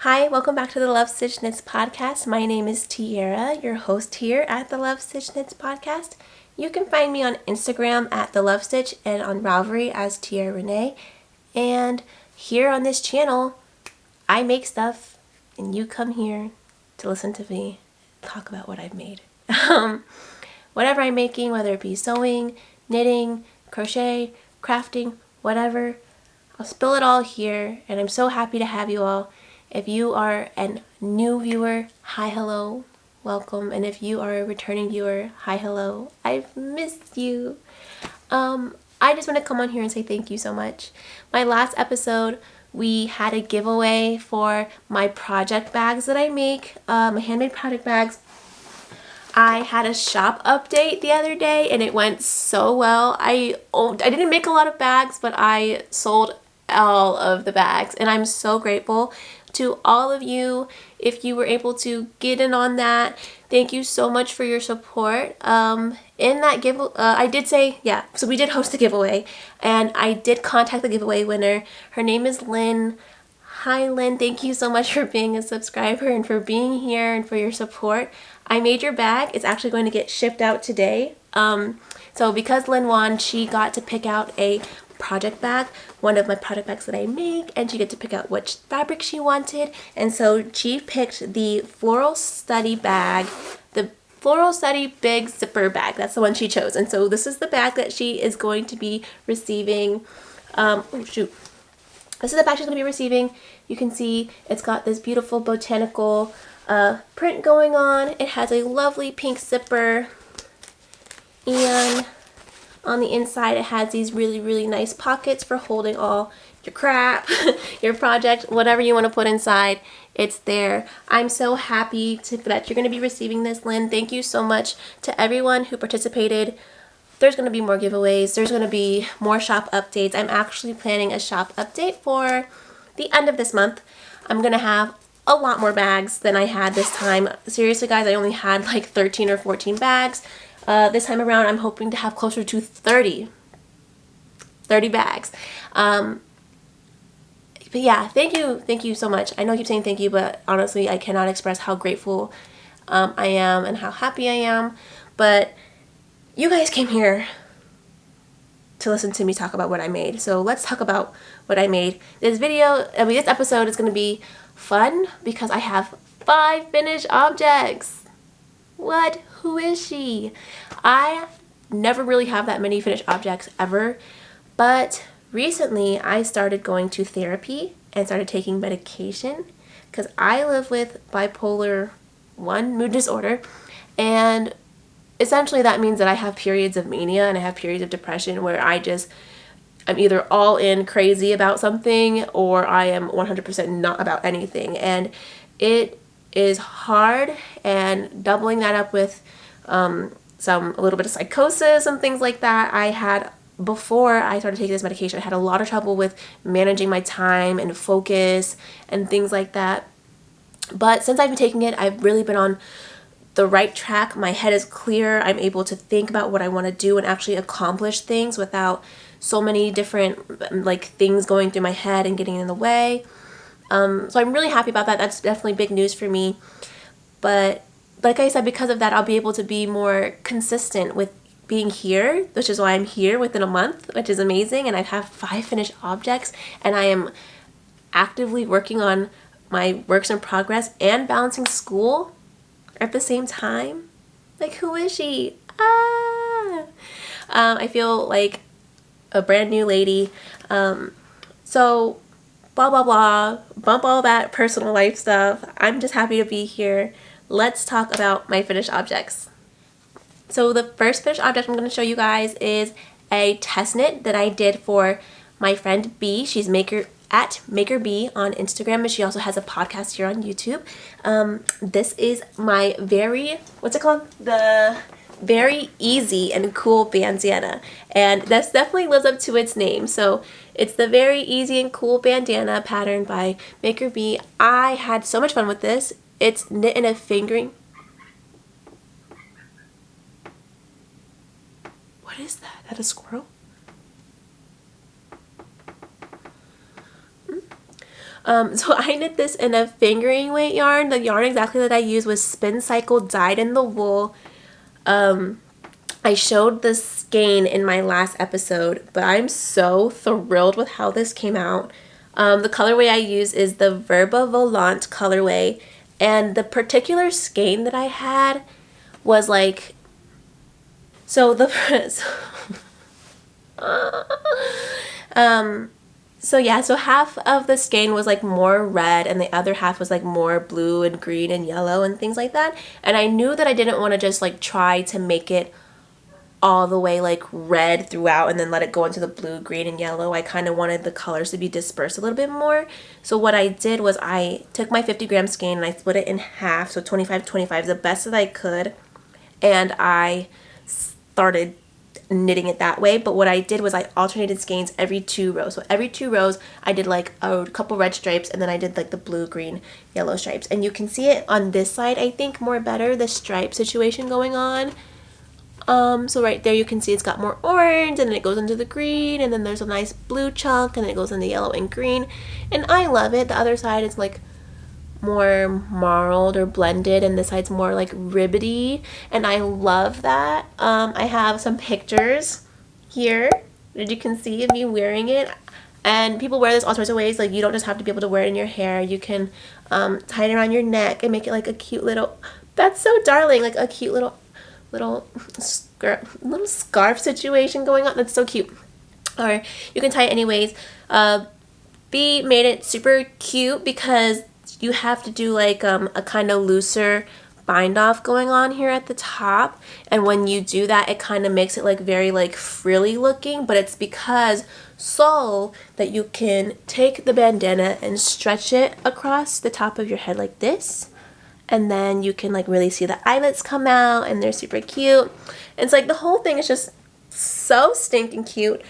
Hi, welcome back to the Love Stitch Knits podcast. My name is Tiara, your host here at the Love Stitch Knits podcast. You can find me on Instagram at the Love Stitch and on Ravelry as Tiara Renee. And here on this channel, I make stuff and you come here to listen to me talk about what I've made. Whatever I'm making, whether it be sewing, knitting, crochet, crafting, whatever, I'll spill it all here, and I'm so happy to have you all. If you are a new viewer, hi, hello, welcome. And if you are a returning viewer, hi, hello, I've missed you. I just want to come on here and say thank you so much. My last episode, we had a giveaway for my project bags that I make, my handmade project bags. I had a shop update the other day and it went so well. I didn't make a lot of bags, but I sold all of the bags, and I'm so grateful to all of you if you were able to get in on that. Thank you so much for your support. In that giveaway, I did say, so we did host a giveaway, and I did contact the giveaway winner. Her name is Lynn. Hi Lynn, thank you so much for being a subscriber and for being here and for your support. I made your bag. It's actually going to get shipped out today. So because Lynn won, she got to pick out a project bag, one of my project bags that I make, and she got to pick out which fabric she wanted. And so she picked the Floral Study bag, the Floral Study big zipper bag. That's the one she chose. And so this is the bag that she is going to be receiving. This is the bag she's going to be receiving. You can see it's got this beautiful botanical print going on. It has a lovely pink zipper, and on the inside it has these really nice pockets for holding all your crap, your project, whatever you want to put inside, it's there. I'm so happy that you're going to be receiving this, Lynn. Thank you so much to everyone who participated. There's going to be more giveaways. There's going to be more shop updates. I'm actually planning a shop update for the end of this month. I'm going to have a lot more bags than I had this time. Seriously, guys, I only had like 13 or 14 bags. This time around, I'm hoping to have closer to 30 bags. But yeah, thank you so much. I know I keep saying thank you, but honestly, I cannot express how grateful I am and how happy I am. But you guys came here to listen to me talk about what I made. So let's talk about what I made. This episode is going to be fun because I have 5 finished objects. What? Who is she? I never really have that many finished objects ever, but recently I started going to therapy and started taking medication because I live with bipolar 1 mood disorder, and essentially that means that I have periods of mania and I have periods of depression where I'm either all in crazy about something or I am 100% not about anything, and it is hard. And doubling that up with a little bit of psychosis and things like that, I had, before I started taking this medication, I had a lot of trouble with managing my time and focus and things like that. But since I've been taking it, I've really been on the right track. My head is clear. I'm able to think about what I want to do and actually accomplish things without so many different things going through my head and getting in the way. So I'm really happy about that. That's definitely big news for me. But like I said, because of that, I'll be able to be more consistent with being here, which is why I'm here within a month, which is amazing. And I have 5 finished objects, and I am actively working on my works in progress and balancing school at the same time. Like, who is she? I feel like a brand new lady. So blah blah blah, bump all that personal life stuff. I'm just happy to be here. Let's talk about my finished objects. So the first finished object I'm going to show you guys is a test knit that I did for my friend B. She's at Maker B on Instagram, and she also has a podcast here on YouTube. This is my the very easy and cool bandana, and that's definitely lives up to its name. So it's the very easy and cool bandana pattern by Maker B. I had so much fun with this. It's knit in a fingering. What is that? Is that a squirrel? So I knit this in a fingering weight yarn. The yarn exactly that I used was Spincycle dyed in the wool. I showed the skein in my last episode, but I'm so thrilled with how this came out. The colorway I use is the Verba Volant colorway, and the particular skein that I had was like, so the so half of the skein was like more red and the other half was like more blue and green and yellow and things like that. And I knew that I didn't want to just like try to make it all the way like red throughout and then let it go into the blue, green, and yellow. I kind of wanted the colors to be dispersed a little bit more. So what I did was I took my 50-gram skein and I split it in half, so 25-25, the best that I could, and I started knitting it that way. But what I did was I alternated skeins every 2 rows. So every 2 rows I did like a couple red stripes and then I did like the blue, green, yellow stripes. And you can see it on this side, I think, more better, the stripe situation going on. So right there you can see it's got more orange and then it goes into the green and then there's a nice blue chunk and then it goes into yellow and green. And I love it. The other side is like more marled or blended and this side's more like ribbity, and I love that. I have some pictures here that you can see of me wearing it, and people wear this all sorts of ways. Like, you don't just have to be able to wear it in your hair. You can tie it around your neck and make it like a cute little, that's so darling, like a cute little scarf situation going on. That's so cute. Or you can tie it anyways. B made it super cute because you have to do like a kind of looser bind off going on here at the top, and when you do that it kind of makes it like very like frilly looking, but it's because so that you can take the bandana and stretch it across the top of your head like this, and then you can like really see the eyelets come out and they're super cute. It's like the whole thing is just so stinking cute.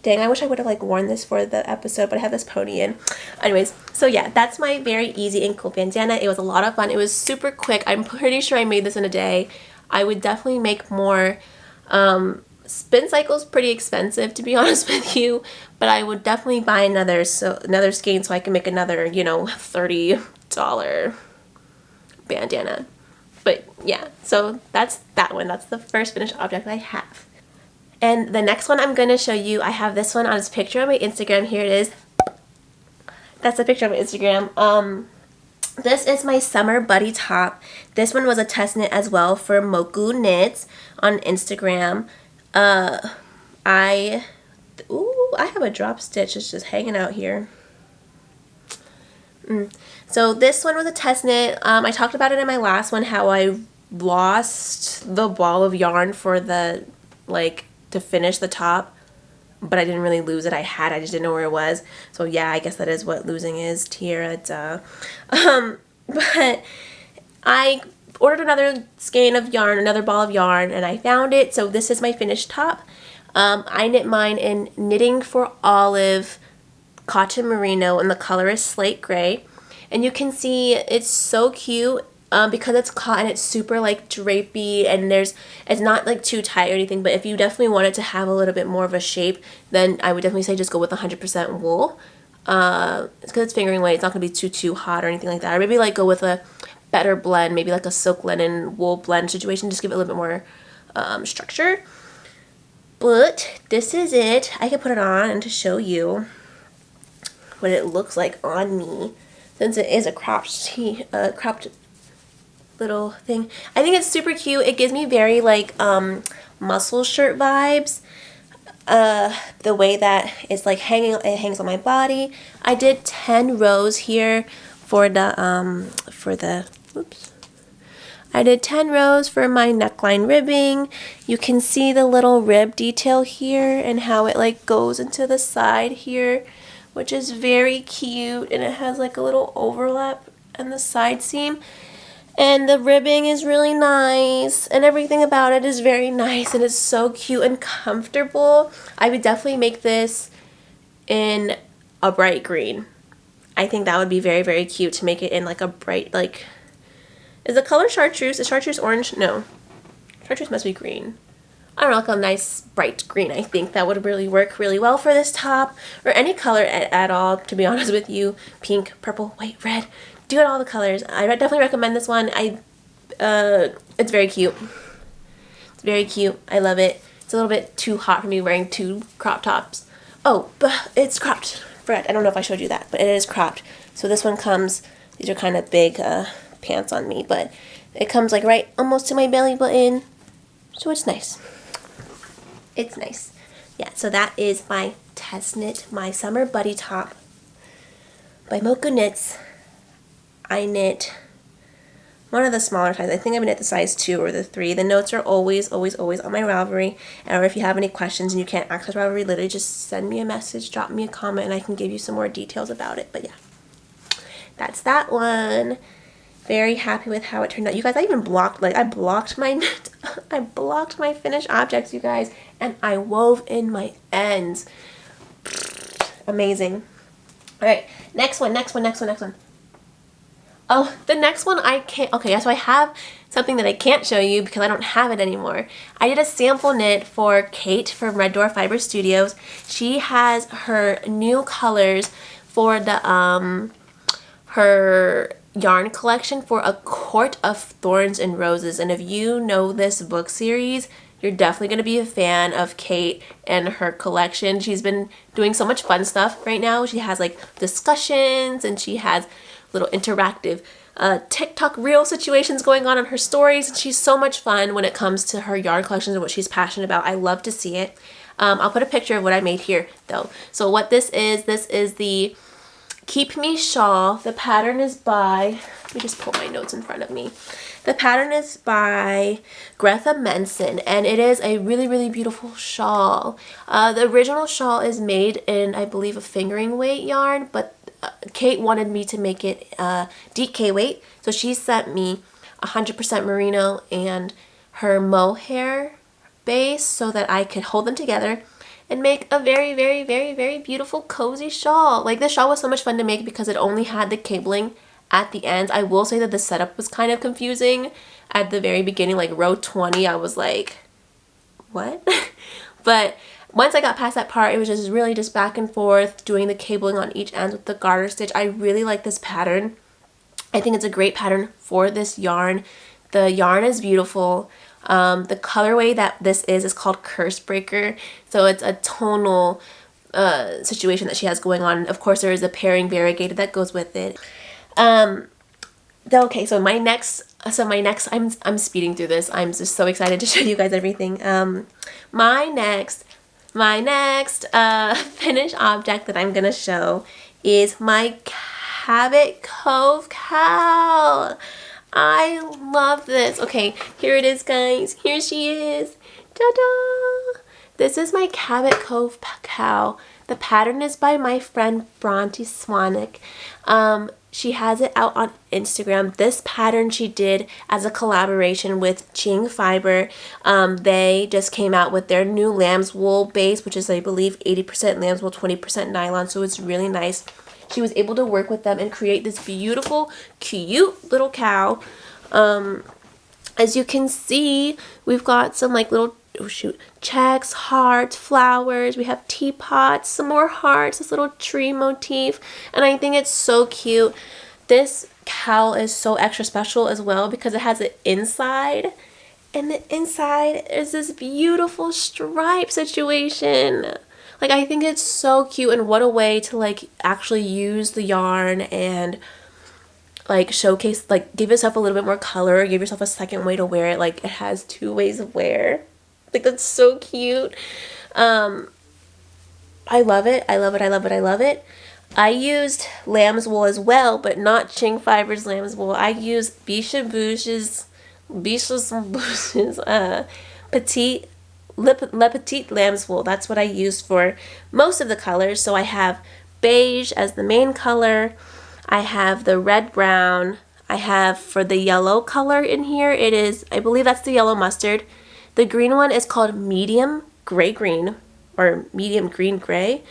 Dang, I wish I would have like worn this for the episode, but I have this pony in. Anyways, so yeah, that's my very easy and cool bandana. It was a lot of fun. It was super quick. I'm pretty sure I made this in a day. I would definitely make more. Spincycle's pretty expensive, to be honest with you, but I would definitely buy another skein so I can make another, you know, $30 bandana. But yeah, so that's that one. That's the first finished object I have. And the next one I'm going to show you, I have this one on its picture on my Instagram. Here it is. That's the picture on my Instagram. This is my summer buddy top. This one was a test knit as well for Moku Knits on Instagram. I have a drop stitch. It's just hanging out here. So this one was a test knit. I talked about it in my last one, how I lost the ball of yarn for the, like, to finish the top, but I didn't really lose it. I just didn't know where it was. So yeah, I guess that is what losing is here. But I ordered another skein of yarn, another ball of yarn, and I found it. So this is my finished top. I knit mine in Knitting for Olive Cotton Merino, and the color is Slate Gray. And you can see it's so cute. Because it's cotton, it's super like drapey, and it's not like too tight or anything, but if you definitely want it to have a little bit more of a shape, then I would definitely say just go with 100% wool. It's because it's fingering weight, it's not going to be too hot or anything like that. Or maybe like go with a better blend, maybe like a silk linen wool blend situation, just give it a little bit more structure. But this is it. I can put it on and to show you what it looks like on me, since it is a cropped little thing. I think it's super cute. It gives me very like muscle shirt vibes. The way that it's like it hangs on my body. I did 10 rows here for the oops. I did 10 rows for my neckline ribbing. You can see the little rib detail here and how it like goes into the side here, which is very cute, and it has like a little overlap in the side seam. And the ribbing is really nice, and everything about it is very nice, and it's so cute and comfortable. I would definitely make this in a bright green. I think that would be very, very cute to make it in like a bright, like, is the color chartreuse? Is chartreuse orange? No. Chartreuse must be green. I don't know, like a nice bright green. I think that would really work really well for this top, or any color at all, to be honest with you. Pink, purple, white, red. Do it all the colors. I definitely recommend this one. It's very cute. It's very cute. I love it. It's a little bit too hot for me wearing 2 crop tops. Oh, but it's cropped. Fred, I don't know if I showed you that, but it is cropped. So this one comes, these are kind of big pants on me, but it comes like right almost to my belly button. So it's nice. It's nice. Yeah, so that is my test knit, my summer buddy top by Moku Knits. I knit one of the smaller sizes. I think I'm knit the size 2 or the 3. The notes are always on my Ravelry. Or if you have any questions and you can't access Ravelry, literally just send me a message, drop me a comment, and I can give you some more details about it. But yeah, that's that one. Very happy with how it turned out. You guys, I even blocked, I blocked my knit. I blocked my finished objects, you guys, and I wove in my ends. Amazing. All right, next one. Oh, the next one I can't, okay, so I have something that I can't show you because I don't have it anymore. I did a sample knit for Kate from Red Door Fiber Studios. She has her new colors for the, her yarn collection for A Court of Thorns and Roses. And if you know this book series, you're definitely going to be a fan of Kate and her collection. She's been doing so much fun stuff right now. She has like discussions, and she has little interactive TikTok reel situations going on in her stories, and she's so much fun when it comes to her yarn collections and what she's passionate about. I love to see it. I'll put a picture of what I made here though. So what this is the Keep Me Shawl. The pattern is by, let me just pull my notes in front of me. The pattern is by Gretha Mensen, and it is a really beautiful shawl. The original shawl is made in, I believe, a fingering weight yarn, but Kate wanted me to make it DK weight, so she sent me 100% merino and her mohair base so that I could hold them together and make a very beautiful cozy shawl. Like, this shawl was so much fun to make because it only had the cabling at the ends. I will say that the setup was kind of confusing at the very beginning, like row 20. I was like, what? But once I got past that part, it was just really just back and forth doing the cabling on each end with the garter stitch. I really like this pattern. I think it's a great pattern for this yarn. The yarn is beautiful. The colorway that this is called Cursebreaker, so it's a tonal situation that she has going on. Of course, there is a pairing variegated that goes with it. Okay, so my next, I'm speeding through this. I'm just so excited to show you guys everything. My next finished object that I'm gonna show is my Cabot Cove Cowl. I love this. Okay, here it is, guys. Here she is. Ta-da! This is my Cabot Cove Cow. The pattern is by my friend Bronte Swannick. She has it out on Instagram. This pattern she did as a collaboration with Ching Fiber. They just came out with their new Lambswool base, which is, I believe, 80% Lambswool, 20% nylon, so it's really nice. She was able to work with them and create this beautiful, cute little cow. As you can see, we've got some like little, oh shoot, checks, hearts, flowers. We have teapots, some more hearts, this little tree motif, and I think it's so cute. This cowl is so extra special as well because it has an inside, and the inside is this beautiful stripe situation. Like, I think it's so cute, and what a way to like actually use the yarn and like showcase, like give yourself a little bit more color, give yourself a second way to wear it. Like, it has 2 ways of wear. Like, that's so cute. I love it. I love it. I used Lambswool as well, but not Ching Fiber's Lambswool. I used Buches, Petit, Le Petit Lambswool. That's what I used for most of the colors. So I have beige as the main color. I have the red brown. I have, for the yellow color in here, it is, I believe that's the yellow mustard. The green one is called medium gray green, or medium green gray.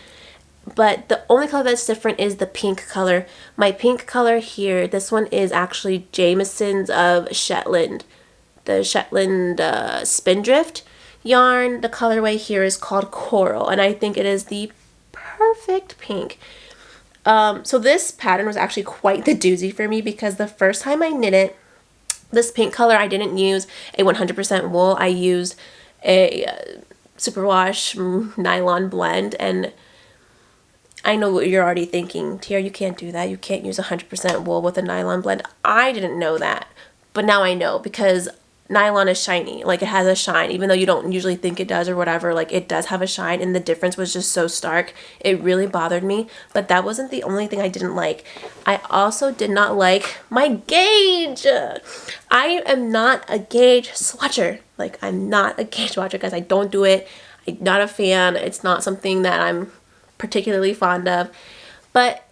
But the only color that's different is the pink color. My pink color here, this one is actually Jamieson's of Shetland. The Shetland Spindrift. yarn. The colorway here is called Coral, and I think it is the perfect pink. So this pattern was actually quite the doozy for me because the first time I knit it, this pink color, I didn't use a 100% wool. I used a superwash nylon blend, and I know what you're already thinking, Tiara, you can't do that. You can't use 100% wool with a nylon blend. I didn't know that, but now I know because nylon is shiny. Like, it has a shine, even though you don't usually think it does or whatever. Like, it does have a shine, and the difference was just so stark. It really bothered me, but that wasn't the only thing I didn't like. I also did not like my gauge. I am not a gauge swatcher. Like, I'm not a gauge swatcher, guys. I don't do it. I'm not a fan. It's not something that I'm particularly fond of, but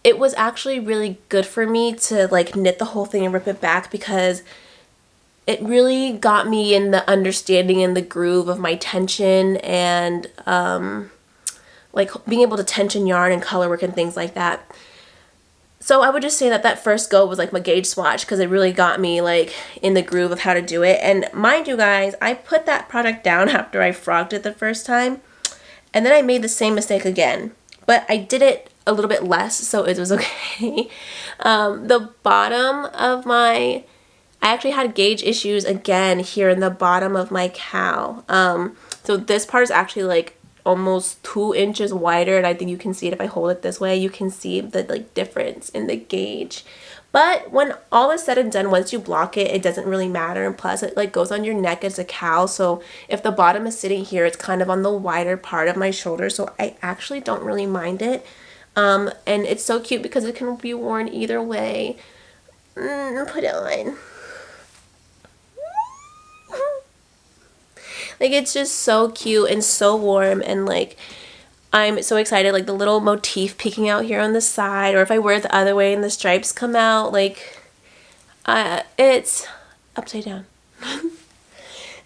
it was actually really good for me to like knit the whole thing and rip it back because it really got me in the understanding and the groove of my tension and like being able to tension yarn and color work and things like that. So I would just say that that first go was like my gauge swatch because it really got me like in the groove of how to do it. And mind you guys, I put that product down after I frogged it the first time, and then I made the same mistake again, but I did it a little bit less, so it was okay. The bottom of my, I actually had gauge issues again here in the bottom of my cowl. So this part is actually like almost 2 inches wider, and I think you can see it if I hold it this way. You can see the like difference in the gauge. But when all is said and done, once you block it, it doesn't really matter. And plus, it like goes on your neck as a cowl. So if the bottom is sitting here, it's kind of on the wider part of my shoulder. So I actually don't really mind it. And it's so cute because it can be worn either way. Put it on. Like, it's just so cute and so warm, and like I'm so excited. Like the little motif peeking out here on the side, or if I wear it the other way and the stripes come out, like it's upside down.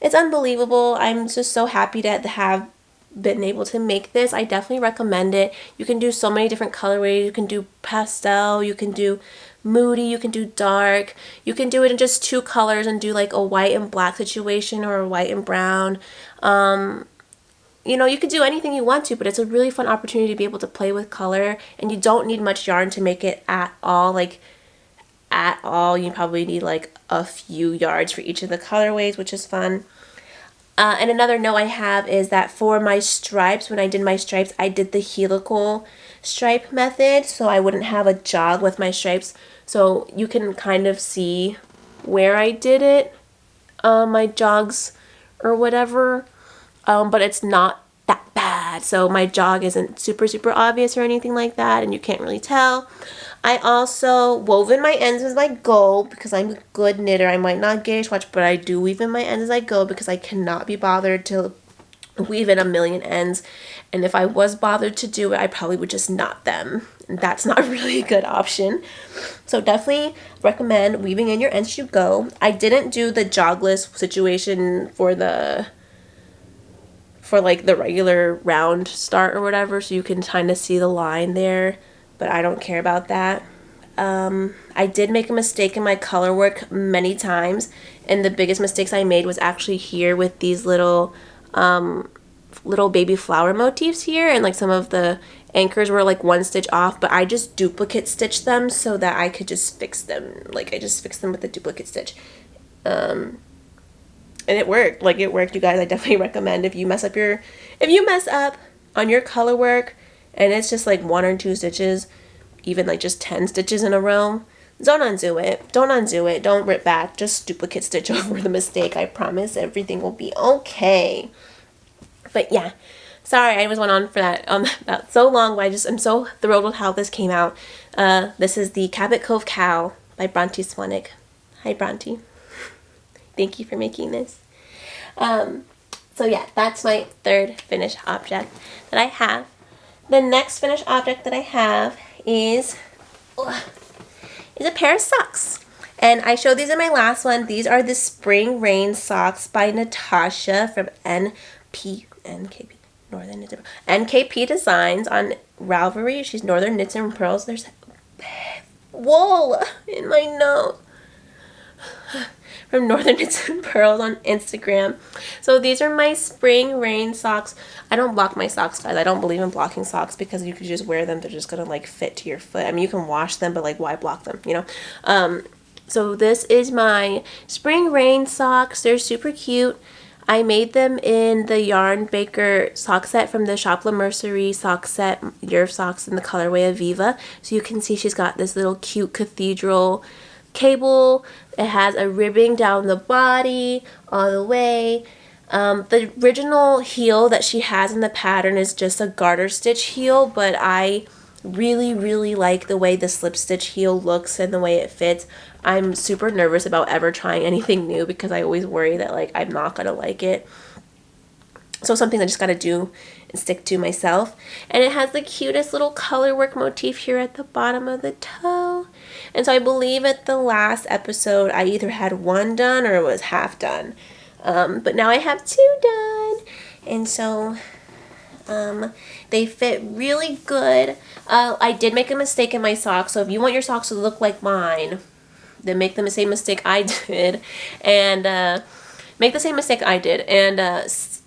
It's unbelievable. I'm just so happy to have been able to make this. I definitely recommend it. You can do so many different colorways. You can do pastel, you can do moody, you can do dark, you can do it in just 2 colors and do like a white and black situation or a white and brown. You know, you could do anything you want to, but it's a really fun opportunity to be able to play with color, and you don't need much yarn to make it at all. Like, at all, you probably need like a few yards for each of the colorways, which is fun. And another note I have is that for my stripes, when I did my stripes, I did the helical stripe method, so I wouldn't have a jog with my stripes. So you can kind of see where I did it, my jogs or whatever. But it's not that bad, so my jog isn't super obvious or anything like that, and you can't really tell. I also wove in my ends as I go because I'm a good knitter. I might not gauge watch, but I do weave in my ends as I go because I cannot be bothered to weave in a million ends, and if I was bothered to do it, I probably would just knot them, and that's not really a good option. So definitely recommend weaving in your ends as you go. I didn't do the jogless situation for like the regular round start or whatever, so you can kind of see the line there, but I don't care about that. I did make a mistake in my color work many times, and the biggest mistakes I made was actually here with these little baby flower motifs here, and like some of the anchors were like 1 stitch off, but I just duplicate stitched them so that I could just fix them. Like, I just fixed them with the duplicate stitch. And it worked. Like, it worked, you guys. I definitely recommend if you mess up on your color work and it's just like 1 or 2 stitches, even like just 10 stitches in a row, don't undo it. Don't undo it. Don't rip back. Just duplicate stitch over the mistake. I promise everything will be okay. But yeah, sorry I went on for that about so long, but I'm so thrilled with how this came out. This is the Cabot Cove Cow by Bronte Swannick. Hi, Bronte. Thank you for making this. So yeah, that's my third finished object that I have. The next finished object that I have is a pair of socks. And I showed these in my last one. These are the Spring Rain socks by Natasha from NKPdesigns on Ravelry. She's Northern Knits and Pearls. There's wool in my nose. from Northern Knits and Pearls on Instagram. So these are my spring rain socks. I don't block my socks, guys. I don't believe in blocking socks because you could just wear them. They're just gonna like fit to your foot. I mean, you can wash them, but like why block them, you know? So this is my spring rain socks. They're super cute. I made them in the Yarn Baker sock set from the Shop La Mercerie sock set, Year of Socks in the colorway Aviva. So you can see she's got this little cute cathedral cable. It has a ribbing down the body all the way. The original heel that she has in the pattern is just a garter stitch heel, but I really like the way the slip stitch heel looks and the way it fits. I'm super nervous about ever trying anything new because I always worry that like I'm not gonna like it. So something I just gotta do and stick to myself. And it has the cutest little color work motif here at the bottom of the toe. And so I believe at the last episode I either had one done or it was half done. But now I have two done. And so they fit really good. I did make a mistake in my socks, so if you want your socks to look like mine, then make the same mistake I did, and make the same mistake I did, and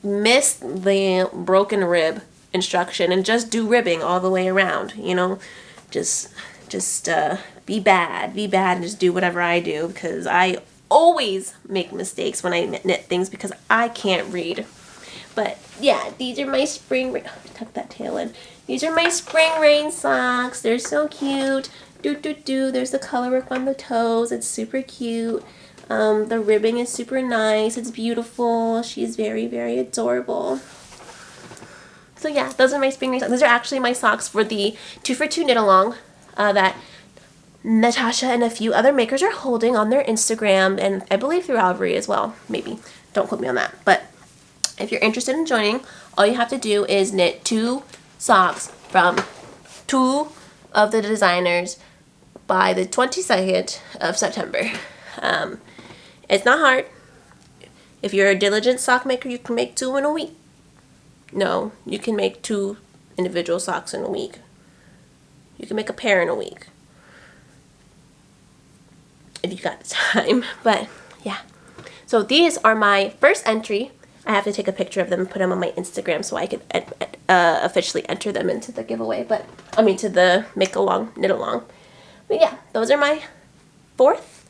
miss the broken rib instruction, and just do ribbing all the way around, you know, just be bad, and just do whatever I do, because I always make mistakes when I knit things because I can't read. But yeah, these are my spring rain. Oh, tuck that tail in. These are my spring rain socks. They're so cute. There's the color work on the toes. It's super cute. The ribbing is super nice. It's beautiful. She's very adorable. So yeah, those are my spring rain socks. These are actually my socks for the 2 for 2 knit along that Natasha and a few other makers are holding on their Instagram, and I believe through Alvery as well. Maybe. Don't quote me on that. But if you're interested in joining, all you have to do is knit 2 socks from 2 of the designers by the 22nd of September. It's not hard. If you're a diligent sock maker, you can make 2 in a week. No, you can make 2 individual socks in a week. You can make a pair in a week if you got the time. But yeah, so these are my first entry. I have to take a picture of them and put them on my Instagram so I can officially enter them into the giveaway. But I mean, to the make along, knit along. But yeah, those are my 4th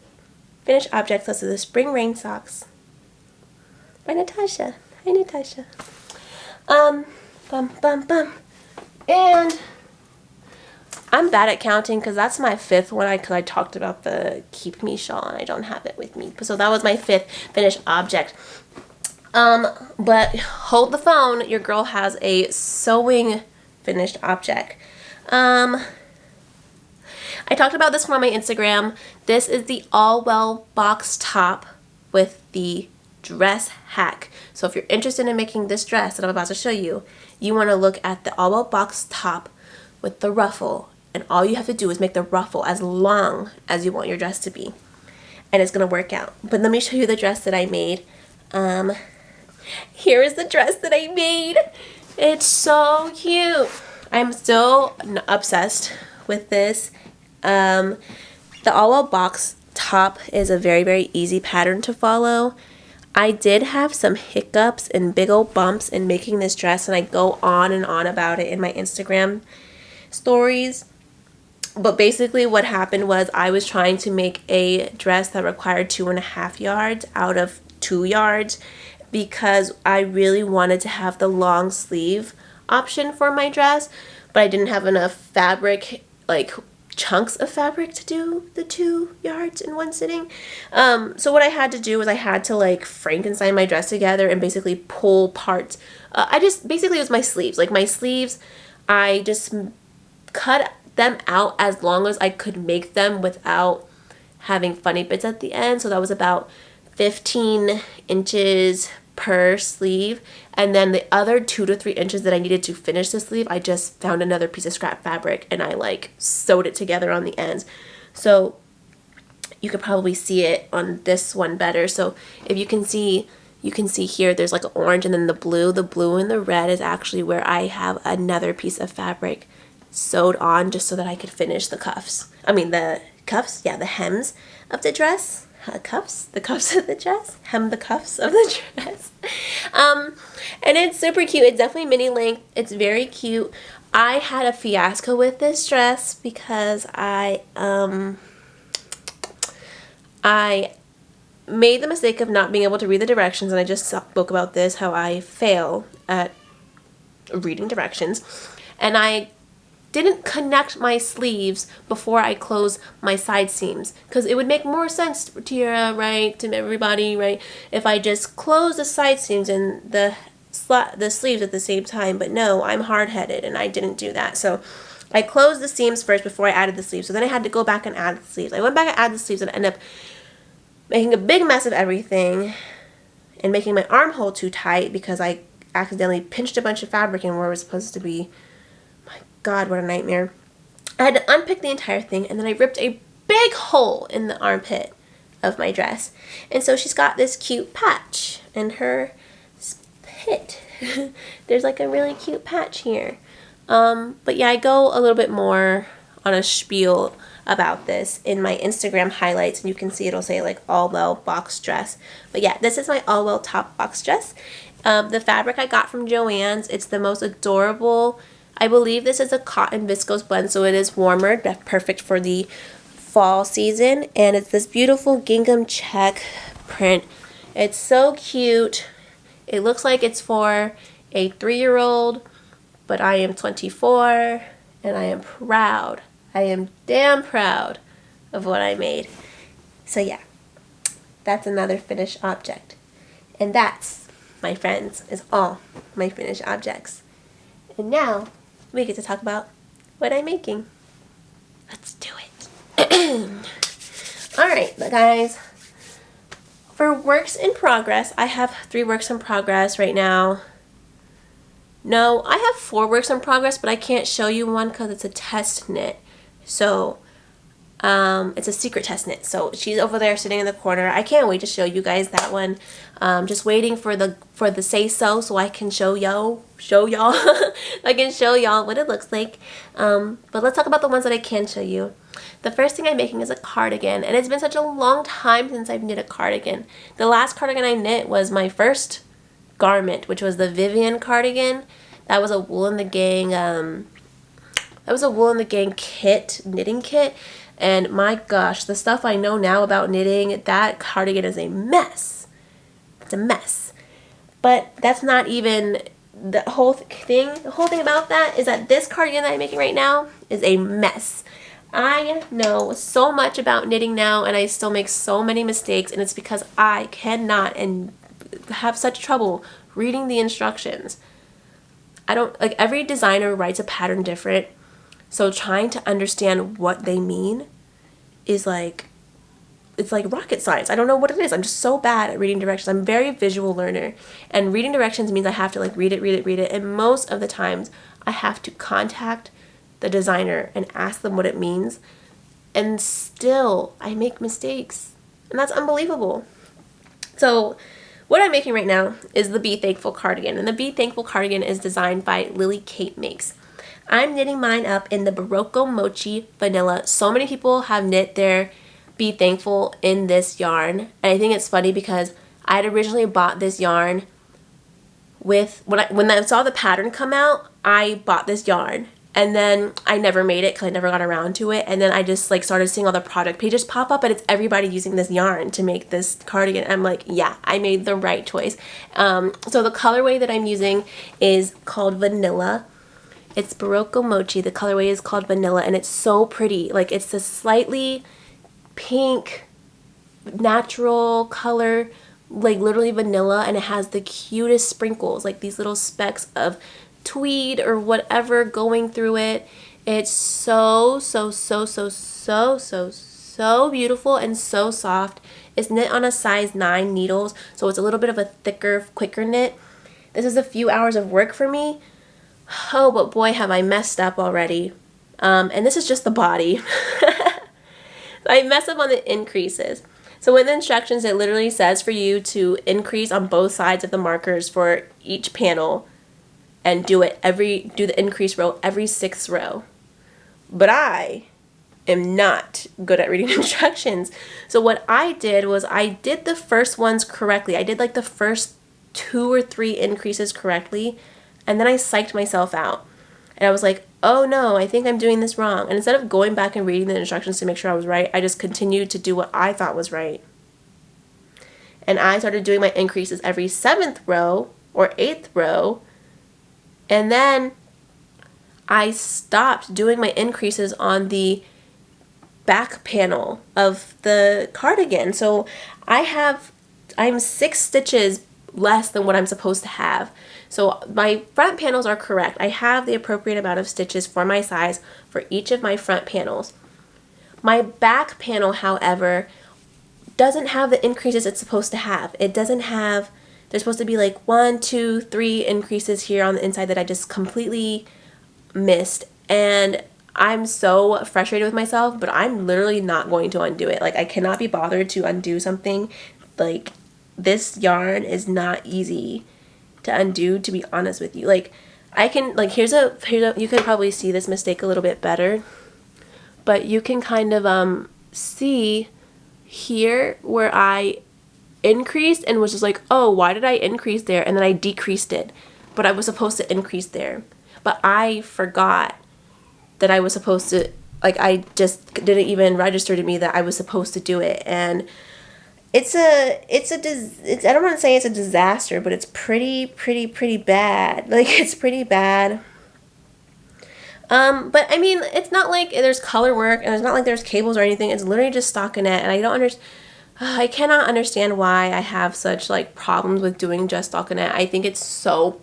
finished objects. Those are the spring rain socks by Natasha. Hi, Natasha. And I'm bad at counting because that's my 5th one because I talked about the Keep Me Shawl and I don't have it with me. So that was my 5th finished object. But hold the phone, your girl has a sewing finished object. I talked about this one on my Instagram. This is the All Well box top with the dress hack. So if you're interested in making this dress that I'm about to show you, you want to look at the All Well box top with the ruffle, and all you have to do is make the ruffle as long as you want your dress to be, and it's gonna work out. But let me show you the dress that I made. Here is the dress that I made. It's so cute. I'm so obsessed with this. The All Well box top is a very easy pattern to follow. I did have some hiccups and big old bumps in making this dress, and I go on and on about it in my Instagram stories. But basically what happened was I was trying to make a dress that required 2.5 yards out of 2 yards because I really wanted to have the long sleeve option for my dress, but I didn't have enough fabric, like chunks of fabric, to do the 2 yards in one sitting. So what I had to do was I had to like Frankenstein my dress together and basically pull parts. Basically it was my sleeves. Like my sleeves, I just cut them out as long as I could make them without having funny bits at the end. So that was about 15 inches per sleeve, and then the other 2 to 3 inches that I needed to finish the sleeve, I just found another piece of scrap fabric and I like sewed it together on the ends. So you could probably see it on this one better. So if you can see here there's like an orange and then the blue and the red is actually where I have another piece of fabric sewed on just so that I could finish the cuffs. I mean the cuffs, yeah, the hems of the dress. cuffs, the cuffs of the dress, hem the cuffs of the dress. And it's super cute. It's definitely mini length. It's very cute. I had a fiasco with this dress because I made the mistake of not being able to read the directions, and I just spoke about this, how I fail at reading directions, and I didn't connect my sleeves before I close my side seams, because it would make more sense to Tira, right, to everybody, right, if I just close the side seams and the sleeves at the same time. But no, I'm hard-headed and I didn't do that. So I closed the seams first before I added the sleeves. So then I had to go back and add the sleeves. I went back and added the sleeves and ended up making a big mess of everything and making my armhole too tight because I accidentally pinched a bunch of fabric in where it was supposed to be. My God, what a nightmare. I had to unpick the entire thing, and then I ripped a big hole in the armpit of my dress. And so she's got this cute patch in her pit. There's like a really cute patch here. But yeah, I go a little bit more on a spiel about this in my Instagram highlights, and you can see it'll say like all-well box dress. But yeah, this is my all-well top box dress. The fabric I got from Joann's. It's the most adorable. I believe this is a cotton viscose blend, so it is warmer. That's perfect for the fall season. And it's this beautiful gingham check print. It's so cute. It looks like it's for a 3-year-old, but I am 24 and I am proud. I am damn proud of what I made. So yeah, that's another finished object. And that's, my friends, is all my finished objects. And now we get to talk about what I'm making. Let's do it. Alright, guys. For works in progress, I have 3 works in progress right now. No, I have 4 works in progress, but I can't show you one because it's a test knit. So, it's a secret test knit. So she's over there sitting in the corner. I can't wait to show you guys that one. Just waiting for the say so I can show y'all. I can show y'all what it looks like. But let's talk about the ones that I can show you. The first thing I'm making is a cardigan, and it's been such a long time since I've knit a cardigan. The last cardigan I knit was my first garment, which was the Vivian cardigan. That was a Wool in the Gang. That was a Wool in the Gang kit, knitting kit. And my gosh, the stuff I know now about knitting, that cardigan is a mess. It's a mess. But that's not even the whole thing. The whole thing about that is that this cardigan that I'm making right now is a mess. I know so much about knitting now, and I still make so many mistakes, and it's because I cannot and have such trouble reading the instructions. I don't, like, every designer writes a pattern different, so trying to understand what they mean is like, it's like rocket science. I don't know what it is. I'm just so bad at reading directions. I'm a very visual learner, and reading directions means I have to like read it, and most of the times I have to contact the designer and ask them what it means, and still I make mistakes, and that's unbelievable. So what I'm making right now is the Be Thankful cardigan, and the Be Thankful cardigan is designed by Lily Kate Makes. I'm knitting mine up in the Berroco Mochi vanilla. So many people have knit their Be Thankful in this yarn, and I think it's funny because I had originally bought this yarn with, when I saw the pattern come out, I bought this yarn. And then I never made it because I never got around to it. And then I just like started seeing all the product pages pop up, and it's everybody using this yarn to make this cardigan. I'm like, yeah, I made the right choice. So the colorway that I'm using is called Vanilla. It's Berroco Mochi. The colorway is called Vanilla, and it's so pretty. Like, it's this slightly pink, natural color, like literally vanilla, and it has the cutest sprinkles, like these little specks of tweed or whatever going through it. It's so beautiful and so soft. It's knit on a size 9 needles, so it's a little bit of a thicker, quicker knit. This is a few hours of work for me. Oh, but boy, have I messed up already. And this is just the body. I mess up on the increases. So in the instructions, it literally says for you to increase on both sides of the markers for each panel, and do the increase row every 6th row. But I am not good at reading instructions. So what I did was I did the first ones correctly. I did like the first 2 or 3 increases correctly, and then I psyched myself out. And I was like, oh no, I think I'm doing this wrong. And instead of going back and reading the instructions to make sure I was right, I just continued to do what I thought was right. And I started doing my increases every 7th row or 8th row. And then I stopped doing my increases on the back panel of the cardigan. So I'm 6 stitches less than what I'm supposed to have. So my front panels are correct. I have the appropriate amount of stitches for my size for each of my front panels. My back panel, however, doesn't have the increases it's supposed to have. It doesn't have, there's supposed to be like 1, 2, 3 increases here on the inside that I just completely missed. And I'm so frustrated with myself, but I'm literally not going to undo it. Like, I cannot be bothered to undo something. Like, this yarn is not easy to undo, to be honest with you. Like, I can, like, here's a you can probably see this mistake a little bit better, but you can kind of see here where I increased and was just like, oh, why did I increase there? And then I decreased it, but I was supposed to increase there. But I forgot that I was supposed to, like, I just didn't even register to me that I was supposed to do it. And I don't want to say it's a disaster, but it's pretty bad. Like, it's pretty bad. But I mean, it's not like there's color work, and it's not like there's cables or anything. It's literally just stockinette, and I cannot understand why I have such like problems with doing just stockinette. I think it's so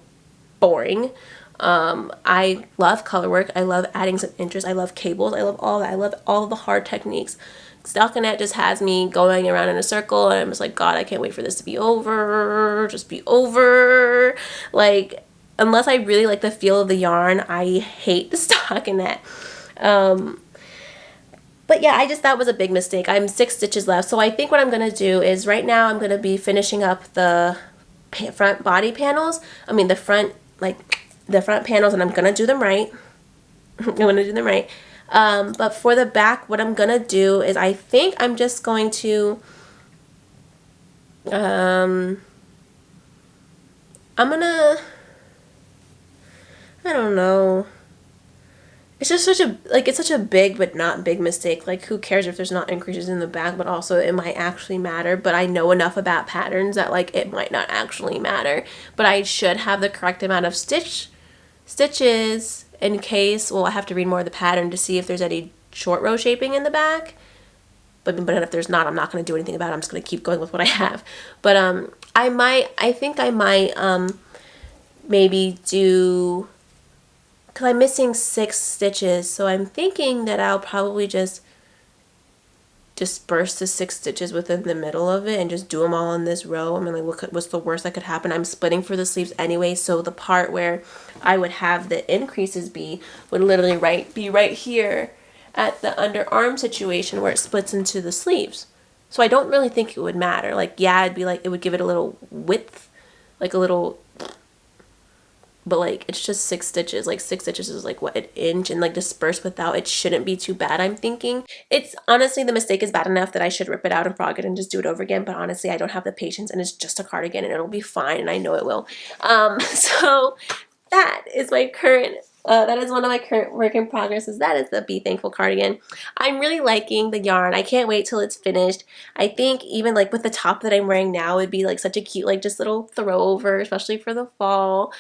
boring. I love color work. I love adding some interest. I love cables. I love all that. I love all of the hard techniques. Stockinette just has me going around in a circle, and I'm just like, God, I can't wait for this to be over. Just be over. Like, unless I really like the feel of the yarn, I hate the stockinette. But yeah, that was a big mistake. I'm 6 stitches left. So I think what I'm going to do is right now I'm going to be finishing up the front body panels. I mean, the front panels, and I'm going to do them right. I'm going to do them right. But for the back, what I'm going to do is I think I'm just going to, I don't know. It's just it's such a big but not big mistake. Like, who cares if there's not increases in the back, but also it might actually matter. But I know enough about patterns that, like, it might not actually matter. But I should have the correct amount of stitches in case, well, I have to read more of the pattern to see if there's any short row shaping in the back. But if there's not, I'm not going to do anything about it. I'm just going to keep going with what I have. But I think I might maybe do, because I'm missing 6 stitches, so I'm thinking that I'll probably just disperse the 6 stitches within the middle of it and just do them all in this row. I mean, like, what's the worst that could happen? I'm splitting for the sleeves anyway, so the part where I would have the increases would literally be right here at the underarm situation where it splits into the sleeves. So I don't really think it would matter. Like, yeah, it'd be like, it would give it a little width, like a little, but like, it's just 6 stitches. Like, 6 stitches is like, what, an inch, and like dispersed without, it shouldn't be too bad, I'm thinking. It's honestly, the mistake is bad enough that I should rip it out and frog it and just do it over again, but honestly, I don't have the patience, and it's just a cardigan and it'll be fine, and I know it will. So that is my current, that is one of my current work in progresses. That is the Be Thankful cardigan. I'm really liking the yarn. I can't wait till it's finished. I think even like with the top that I'm wearing now, would be like such a cute, like, just little throw over, especially for the fall.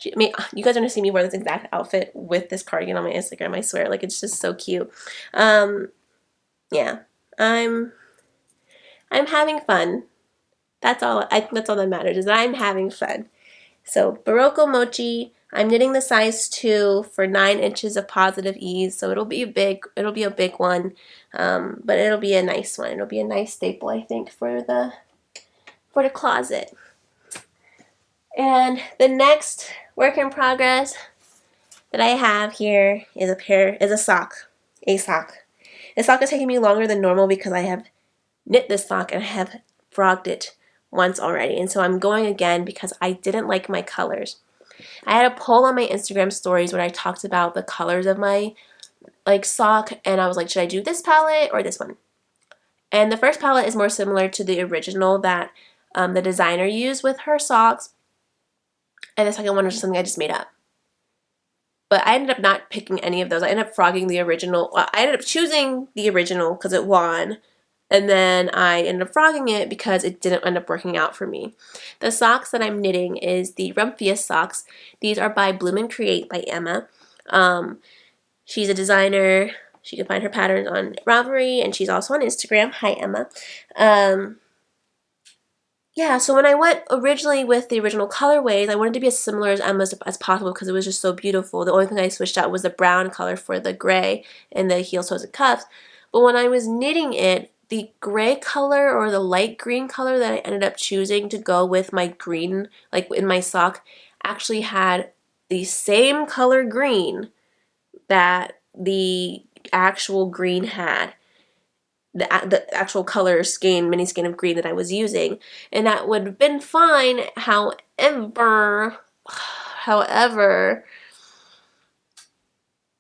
I mean, you guys are gonna see me wear this exact outfit with this cardigan on my Instagram, I swear. Like, it's just so cute. Yeah, I'm having fun. That's all. I think that's all that matters, is that I'm having fun. So Berroco Mochi, I'm knitting the size 2 for 9 inches of positive ease. So it'll be a big one, but it'll be a nice one. It'll be a nice staple, I think, for the closet. And the next work in progress that I have here is a sock. The sock is taking me longer than normal because I have knit this sock and I have frogged it once already. And so I'm going again because I didn't like my colors. I had a poll on my Instagram stories where I talked about the colors of my like sock, and I was like, should I do this palette or this one? And the first palette is more similar to the original that the designer used with her socks, and the second one was just something I just made up. But I ended up not picking any of those. I ended up frogging the original. Well, I ended up choosing the original because it won, and then I ended up frogging it because it didn't end up working out for me. The socks that I'm knitting is the Rumphius socks. These are by Bloom and Create by Emma. She's a designer. She can find her patterns on Ravelry, and she's also on Instagram. Hi, Emma. Yeah, so when I went originally with the original colorways, I wanted to be as similar as Emma's as possible because it was just so beautiful. The only thing I switched out was the brown color for the gray and the heel, toes, and cuffs. But when I was knitting it, the gray color or the light green color that I ended up choosing to go with my green, like in my sock, actually had the same color green that the actual green had. The actual color skein, mini skein of green that I was using, and that would have been fine. However,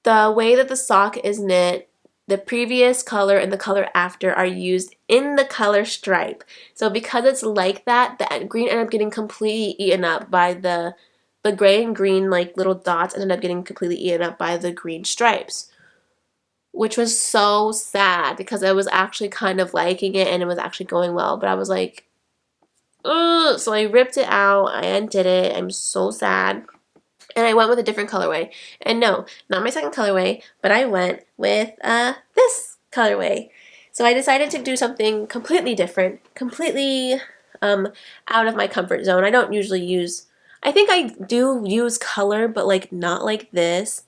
the way that the sock is knit, the previous color and the color after are used in the color stripe. So because it's like that, the green ended up getting completely eaten up by the gray and green like little dots ended up getting completely eaten up by the green stripes, which was so sad because I was actually kind of liking it and it was actually going well, but I was like, ugh. So I ripped it out, I undid it, I'm so sad, and I went with a different colorway. And no, not my second colorway, but I went with this colorway. So I decided to do something completely different, completely out of my comfort zone. I don't usually use, I think I do use color, but like not like this.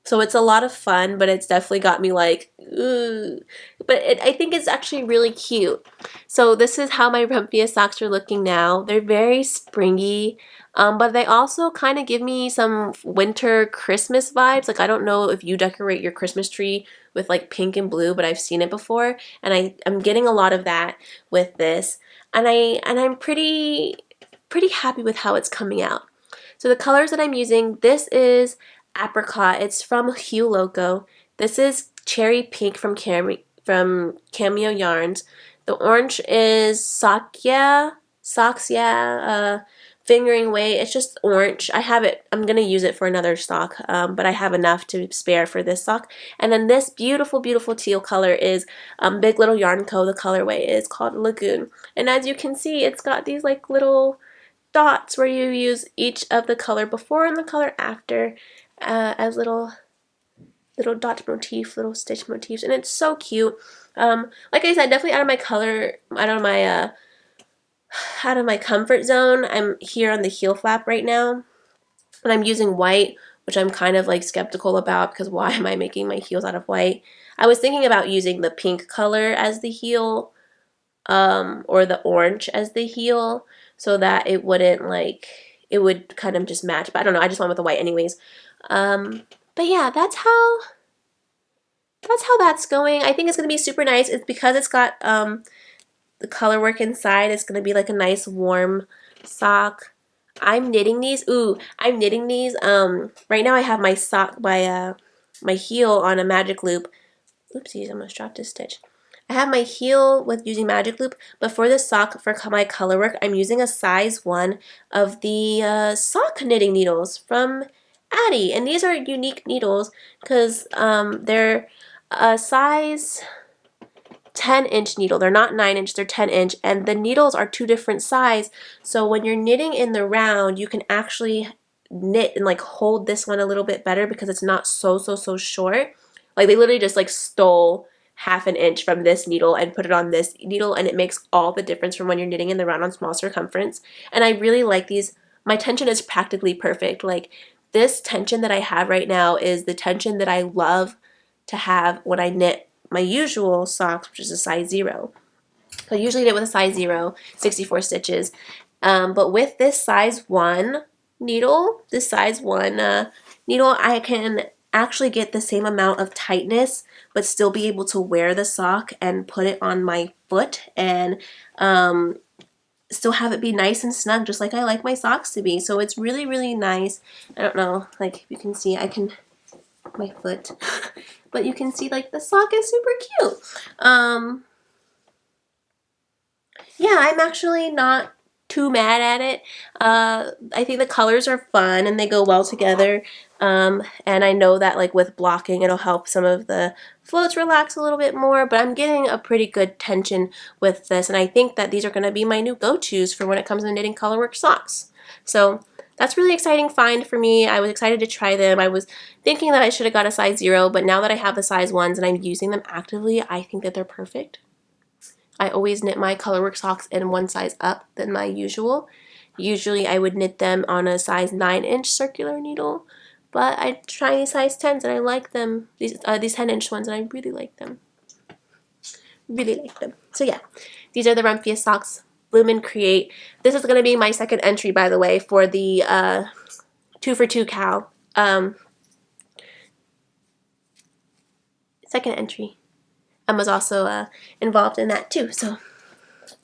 So it's a lot of fun, but it's definitely got me like, ugh. But I think it's actually really cute. So this is how my Rumphius socks are looking now. They're very springy, but they also kind of give me some winter Christmas vibes. Like, I don't know if you decorate your Christmas tree with like pink and blue, but I've seen it before, and I'm getting a lot of that with this. And I'm pretty happy with how it's coming out. So the colors that I'm using, this is Apricot. It's from Hue Loco. This is Cherry Pink from Cameo Yarns. The orange is Socksia, Fingering Weight. It's just orange. I have it. I'm going to use it for another sock, but I have enough to spare for this sock. And then this beautiful, beautiful teal color is Big Little Yarn Co. The colorway is called Lagoon. And as you can see, it's got these like little dots where you use each of the color before and the color after as little dot motif, little stitch motifs, and it's so cute. Like I said, definitely out of my comfort zone. I'm here on the heel flap right now, and I'm using white, which I'm kind of like skeptical about because why am I making my heels out of white? I was thinking about using the pink color as the heel, or the orange as the heel, so that it wouldn't like, it would kind of just match, but I don't know, I just went with the white anyways. But yeah, that's how that's going. I think it's going to be super nice. It's because it's got the color work inside. It's going to be like a nice warm sock. I'm knitting these. I'm knitting these. Right now I have my sock, my heel on a magic loop. Oopsies, I almost dropped a stitch. I have my heel with using magic loop, but for the sock, for my color work, I'm using a size 1 of the sock knitting needles from Addie, and these are unique needles because they're a size 10-inch needle. They're not 9-inch, they're 10-inch, and the needles are 2 different size, so when you're knitting in the round, you can actually knit and like hold this one a little bit better because it's not so short. Like, they literally just like stole half an inch from this needle and put it on this needle, and it makes all the difference from when you're knitting in the round on small circumference. And I really like these. My tension is practically perfect. Like, this tension that I have right now is the tension that I love to have when I knit my usual socks, which is a size 0. So I usually knit with a size 0, 64 stitches. But with this size 1 needle, I can actually get the same amount of tightness, but still be able to wear the sock and put it on my foot and still have it be nice and snug, just like I like my socks to be. So it's really, really nice. I don't know, like, you can see, my foot. but you can see like the sock is super cute. Yeah, I'm actually not too mad at it. I think the colors are fun and they go well together. And I know that like with blocking it'll help some of the floats relax a little bit more, but I'm getting a pretty good tension with this, and I think that these are going to be my new go-tos for when it comes to knitting colorwork socks. So that's really exciting find for me. I was excited to try them. I was thinking that I should have got a size 0, but now that I have the size 1s and I'm using them actively, I think that they're perfect. I always knit my colorwork socks in one size up than my usual. Usually I would knit them on a size 9-inch circular needle, but I try these size 10s and I like them, these 10-inch ones, and I really like them. Really like them. So yeah, these are the Rumphius socks, Bloom and Create. This is going to be my second entry, by the way, for the 2-for-2 cowl. Second entry. Emma's also involved in that too, so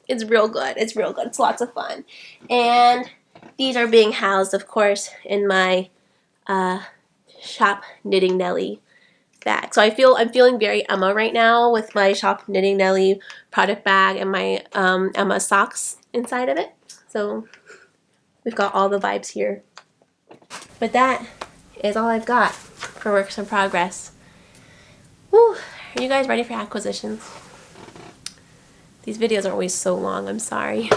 it's real good. It's real good. It's lots of fun. And these are being housed, of course, in my Shop Knitting Nelly bag. So I'm feeling very Emma right now with my Shop Knitting Nelly product bag and my Emma socks inside of it. So we've got all the vibes here. But that is all I've got for works in progress. Woo! Are you guys ready for acquisitions? These videos are always so long, I'm sorry.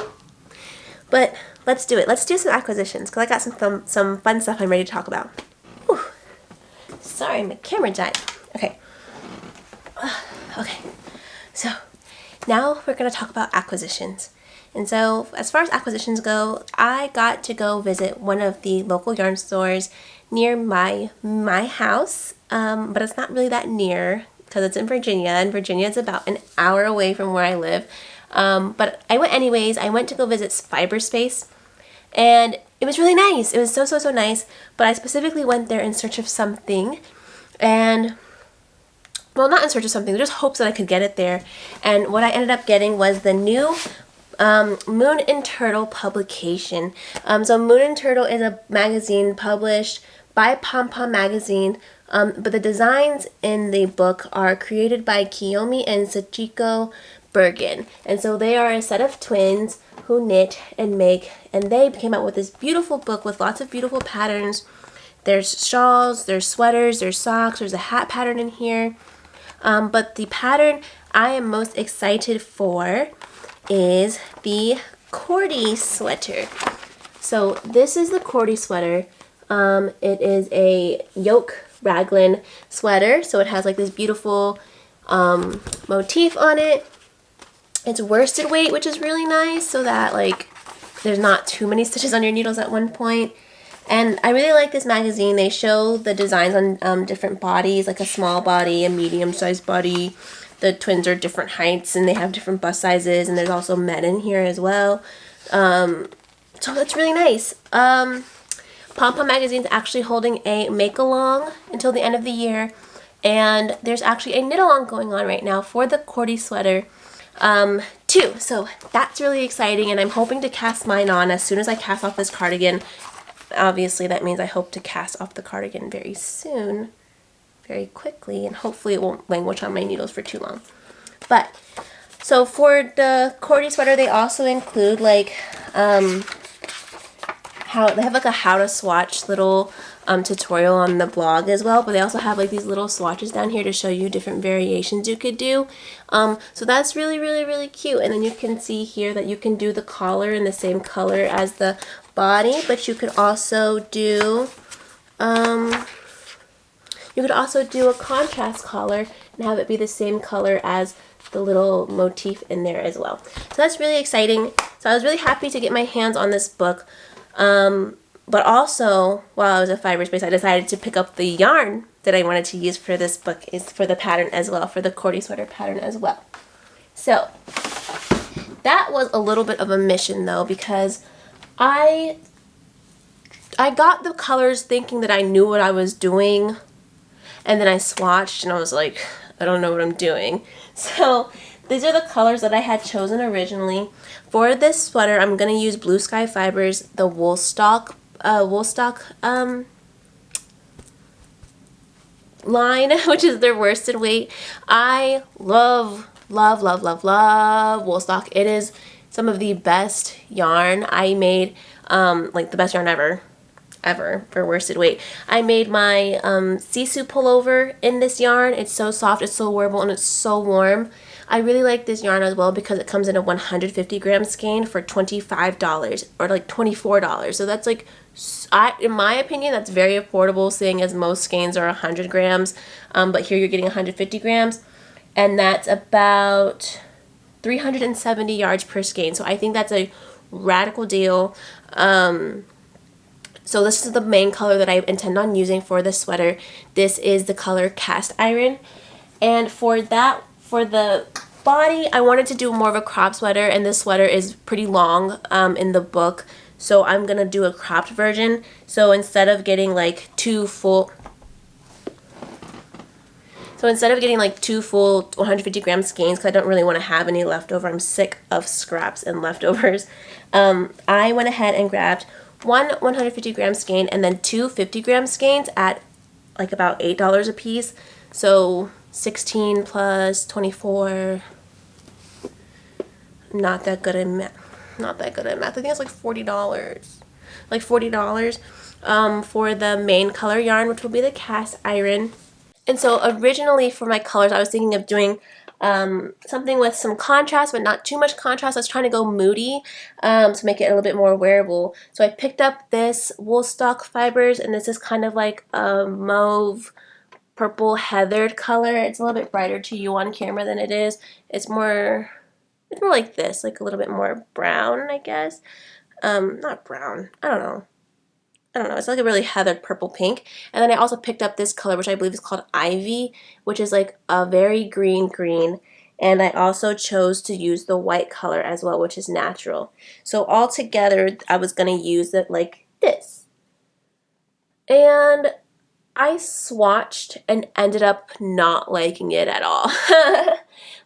But let's do it. Let's do some acquisitions, because I got some fun stuff I'm ready to talk about. Whew. Sorry, my camera died. Okay. Okay. So now we're going to talk about acquisitions. And so as far as acquisitions go, I got to go visit one of the local yarn stores near my house, but it's not really that near, because it's in Virginia, and Virginia is about an hour away from where I live. But I went anyways. I went to go visit Fiberspace, and it was really nice. It was so nice, but I specifically went there in search of something, and, well, not in search of something, just hopes that I could get it there. And what I ended up getting was the new Moon and Turtle publication. So Moon and Turtle is a magazine published by Pom Pom Magazine, but the designs in the book are created by Kiyomi and Sachiko Bergen. And so they are a set of twins who knit and make, and they came out with this beautiful book with lots of beautiful patterns. There's shawls, there's sweaters, there's socks, there's a hat pattern in here. But the pattern I am most excited for is the Cordy sweater. So this is the Cordy sweater. It is a yoke raglan sweater, so it has like this beautiful motif on it. It's worsted weight, which is really nice, so that like there's not too many stitches on your needles at one point. And I really like this magazine. They show the designs on different bodies, like a small body, a medium-sized body. The twins are different heights and they have different bust sizes, and there's also men in here as well. So that's really nice. Pom Pom Magazine's actually holding a make-along until the end of the year, and there's actually a knit-along going on right now for the Cordy sweater too. So that's really exciting, and I'm hoping to cast mine on as soon as I cast off this cardigan. Obviously that means I hope to cast off the cardigan very soon, very quickly, and hopefully it won't languish on my needles for too long. But so for the Cordy sweater, they also include like how they have like a how to swatch little tutorial on the blog as well, but they also have like these little swatches down here to show you different variations you could do. So that's really cute. And then you can see here that you can do the collar in the same color as the body, but you could also do a contrast collar and have it be the same color as the little motif in there as well. So that's really exciting. So I was really happy to get my hands on this book. But also, while I was at Fiberspace, I decided to pick up the yarn that I wanted to use for this book, is for the pattern as well, for the Cordy sweater pattern as well. So that was a little bit of a mission though, because I got the colors thinking that I knew what I was doing, and then I swatched and I was like, I don't know what I'm doing. So these are the colors that I had chosen originally. For this sweater, I'm going to use Blue Sky Fibers, the wool stock line, which is their worsted weight. I love wool stock. It is some of the best yarn. I made like the best yarn ever for worsted weight. I made my sisu pullover in this yarn. It's so soft, it's so wearable, and it's so warm. I really like this yarn as well because it comes in a 150 gram skein for $25 or like $24. So that's like, in my opinion, that's very affordable, seeing as most skeins are 100 grams. But here you're getting 150 grams, and that's about 370 yards per skein. So I think that's a radical deal. So this is the main color that I intend on using for this sweater. This is the color Cast Iron. And for the body, I wanted to do more of a crop sweater, and this sweater is pretty long in the book. So I'm going to do a cropped version. So instead of getting like two full 150 gram skeins, because I don't really want to have any leftover, I'm sick of scraps and leftovers, I went ahead and grabbed one 150 gram skein and then two 50 gram skeins at like about $8 a piece. So 16 plus 24, not that good at math. I think it's like $40. For the main color yarn, which will be the Cast Iron. And so originally for my colors, I was thinking of doing something with some contrast, but not too much contrast. I was trying to go moody to make it a little bit more wearable. So I picked up this wool stock fibers, and this is kind of like a mauve purple heathered color. It's a little bit brighter to you on camera than it is. It's more like this, like a little bit more brown, I guess. Not brown. I don't know. It's like a really heathered purple pink. And then I also picked up this color, which I believe is called Ivy, which is like a very green. And I also chose to use the white color as well, which is natural. So all together, I was going to use it like this. And I swatched and ended up not liking it at all,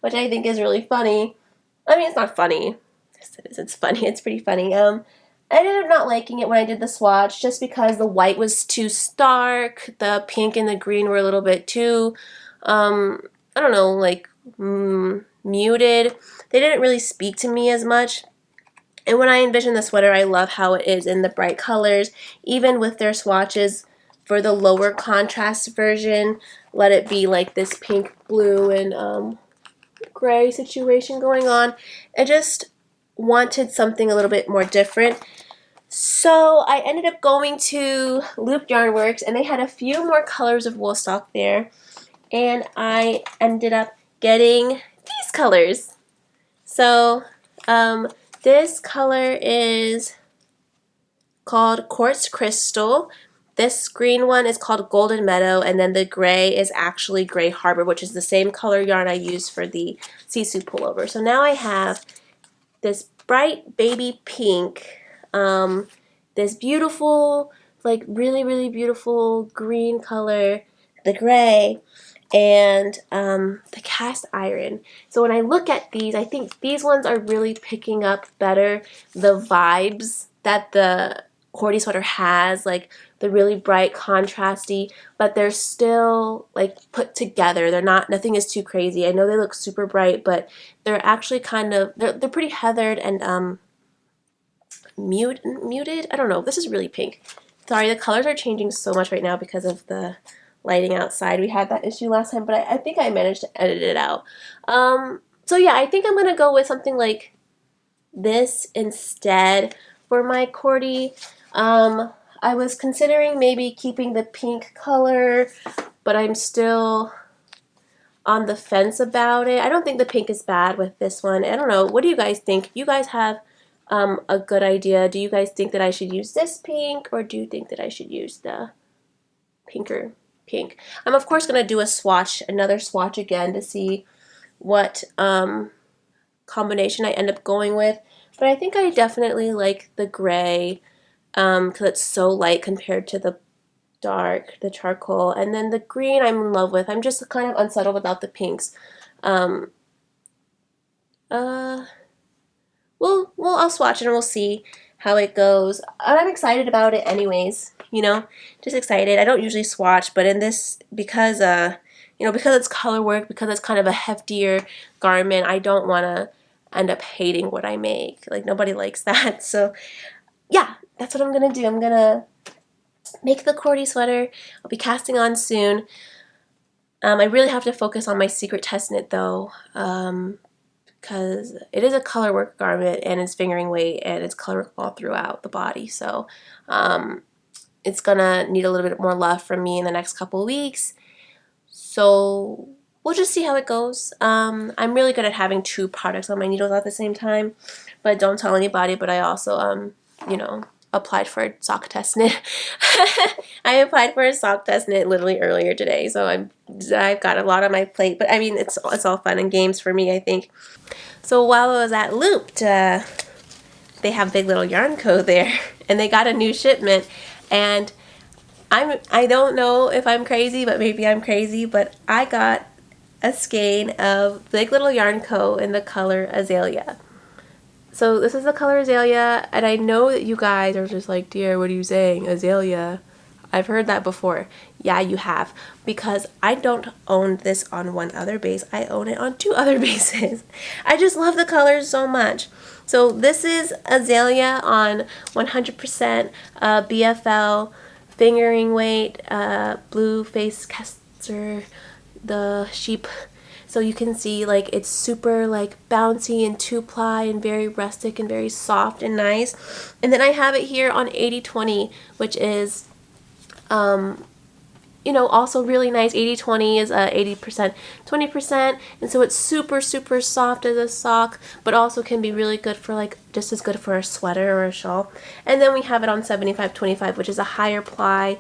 which I think is really funny. I mean, it's not funny. Yes, it is. It's funny. It's pretty funny. I ended up not liking it when I did the swatch just because the white was too stark. The pink and the green were a little bit too, I don't know, like muted. They didn't really speak to me as much. And when I envision the sweater, I love how it is in the bright colors, even with their swatches. For the lower contrast version, let it be like this pink, blue, and gray situation going on. I just wanted something a little bit more different. So I ended up going to Loop Yarn Works, and they had a few more colors of wool stock there. And I ended up getting these colors. So this color is called Quartz Crystal. This green one is called Golden Meadow, and then the gray is actually Gray Harbor, which is the same color yarn I used for the sisu pullover. So now I have this bright baby pink, this beautiful, like really beautiful green color, the gray, and the Cast Iron. So when I look at these, I think these ones are really picking up better the vibes that the Cordy sweater has, like the really bright, contrasty, but they're still like put together. They're not, nothing is too crazy. I know they look super bright, but they're actually kind of, they're pretty heathered and muted. I don't know. This is really pink. Sorry, the colors are changing so much right now because of the lighting outside. We had that issue last time, but I think I managed to edit it out. So yeah, I think I'm gonna go with something like this instead for my Cordy. I was considering maybe keeping the pink color, but I'm still on the fence about it. I don't think the pink is bad with this one. I don't know. What do you guys think? You guys have a good idea. Do you guys think that I should use this pink, or do you think that I should use the pinker pink? I'm of course going to do a swatch, another swatch again to see what combination I end up going with. But I think I definitely like the gray because it's so light compared to the dark, the charcoal. And then the green I'm in love with. I'm just kind of unsettled about the pinks. I'll swatch it and we'll see how it goes. And I'm excited about it anyways, you know, just excited. I don't usually swatch, but in this, because you know, because it's color work, because it's kind of a heftier garment, I don't want to end up hating what I make. Like, nobody likes that. So yeah, that's what I'm gonna do. I'm gonna make the Cordy sweater. I'll be casting on soon. I really have to focus on my secret test knit though, because it is a color work garment and it's fingering weight and it's color work all throughout the body. So it's gonna need a little bit more love from me in the next couple of weeks. So we'll just see how it goes. I'm really good at having 2 products on my needles at the same time, but don't tell anybody. But I also, you know, applied for a sock test knit. I applied for a sock test knit literally earlier today, so I've got a lot on my plate. But I mean, it's all fun and games for me, I think. So while I was at Looped, they have Big Little Yarn Co. there, and they got a new shipment, and I don't know if I'm crazy, but maybe I'm crazy, but I got a skein of Big Little Yarn Co. in the color Azalea. So this is the color Azalea, and I know that you guys are just like, dear, what are you saying? Azalea. I've heard that before. Yeah, you have. Because I don't own this on one other base. I own it on 2 other bases. I just love the colors so much. So this is Azalea on 100% BFL, fingering weight, blue face caster, the sheep. So you can see like it's super like bouncy and 2-ply and very rustic and very soft and nice. And then I have it here on 80/20, which is you know, also really nice. 80/20 is 80%, 20%, and so it's super soft as a sock, but also can be really good for like just as good for a sweater or a shawl. And then we have it on 75/25, which is a higher ply,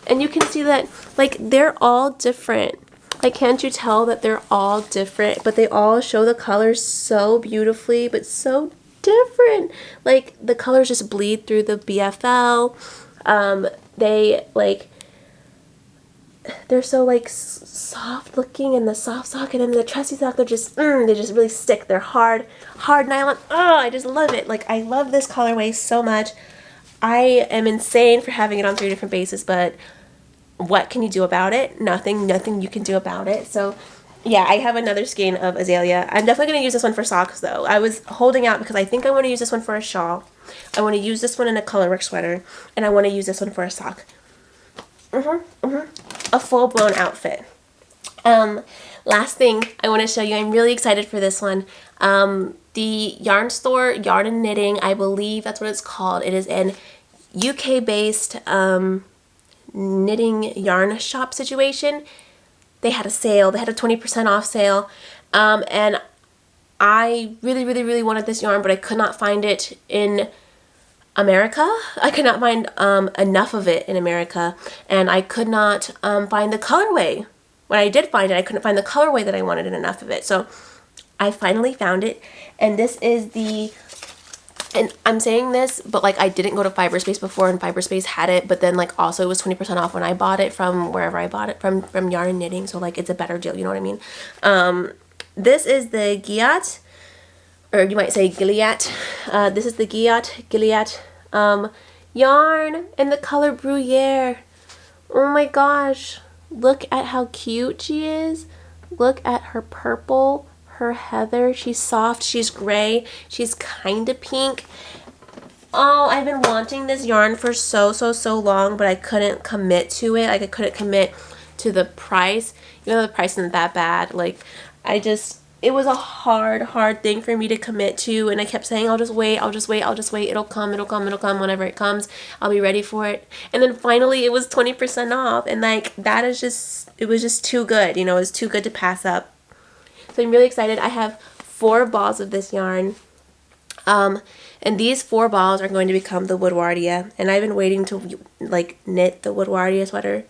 and you can see that like they're all different. Like, can't you tell that they're all different, but they all show the colors so beautifully, but so different. Like, the colors just bleed through the BFL. They, like, they're so, like, soft looking, and the soft sock, and then the trusty sock, they're just, they just really stick. They're hard nylon. Oh, I just love it. Like, I love this colorway so much. I am insane for having it on 3 different bases, but what can you do about it? Nothing you can do about it. So yeah, I have another skein of Azalea. I'm definitely going to use this one for socks though. I was holding out because I think I want to use this one for a shawl. I want to use this one in a colorwork sweater, and I want to use this one for a sock. A full-blown outfit. Last thing I want to show you, I'm really excited for this one. The yarn store, Yarn and Knitting, I believe that's what it's called. It is an UK-based knitting yarn shop situation. They had a sale. They had a 20% off sale, and I really wanted this yarn, but I could not find it in America. I could not find enough of it in America, and I could not find the colorway. When I did find it, I couldn't find the colorway that I wanted in enough of it. So I finally found it, and this is the, and I'm saying this, but like I didn't go to Fiberspace before, and Fiberspace had it, but then like also it was 20% off when I bought it from wherever I bought it from Yarn and Knitting, so like it's a better deal, you know what I mean? This is the Giat, or you might say Gilead. This is the Gilead yarn in the color Bruyere. Oh my gosh, look at how cute she is. Look at her purple, her heather. She's soft, she's gray, she's kind of pink. Oh, I've been wanting this yarn for so long, but I couldn't commit to it. Like, I couldn't commit to the price. Even though the price isn't that bad. Like, it was a hard thing for me to commit to, and I kept saying, I'll just wait, it'll come whenever it comes, I'll be ready for it. And then finally it was 20% off, and like, that is just, it was just too good, you know, it was too good to pass up. So I'm really excited. I have 4 balls of this yarn, and these 4 balls are going to become the Woodwardia, and I've been waiting to like knit the Woodwardia sweater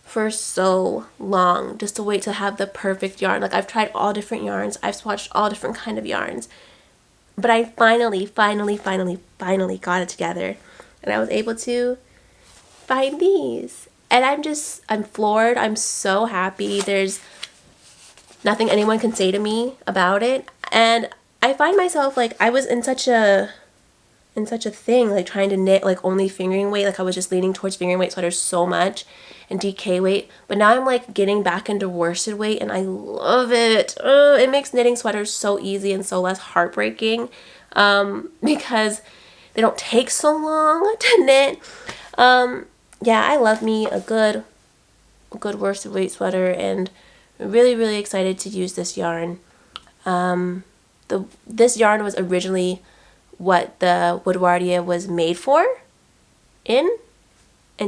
for so long, just to wait to have the perfect yarn. Like, I've tried all different yarns, I've swatched all different kind of yarns, but I finally got it together, and I was able to find these, and I'm floored. I'm so happy. There's nothing anyone can say to me about it, and I find myself like, I was in such a and such a thing, like trying to knit like only fingering weight. Like I was just leaning towards fingering weight sweaters so much and DK weight, but now I'm like getting back into worsted weight and I love it. It makes knitting sweaters so easy and so less heartbreaking because they don't take so long to knit. Yeah, I love me a good worsted weight sweater, and really excited to use this yarn. This yarn was originally what the Woodwardia was made for and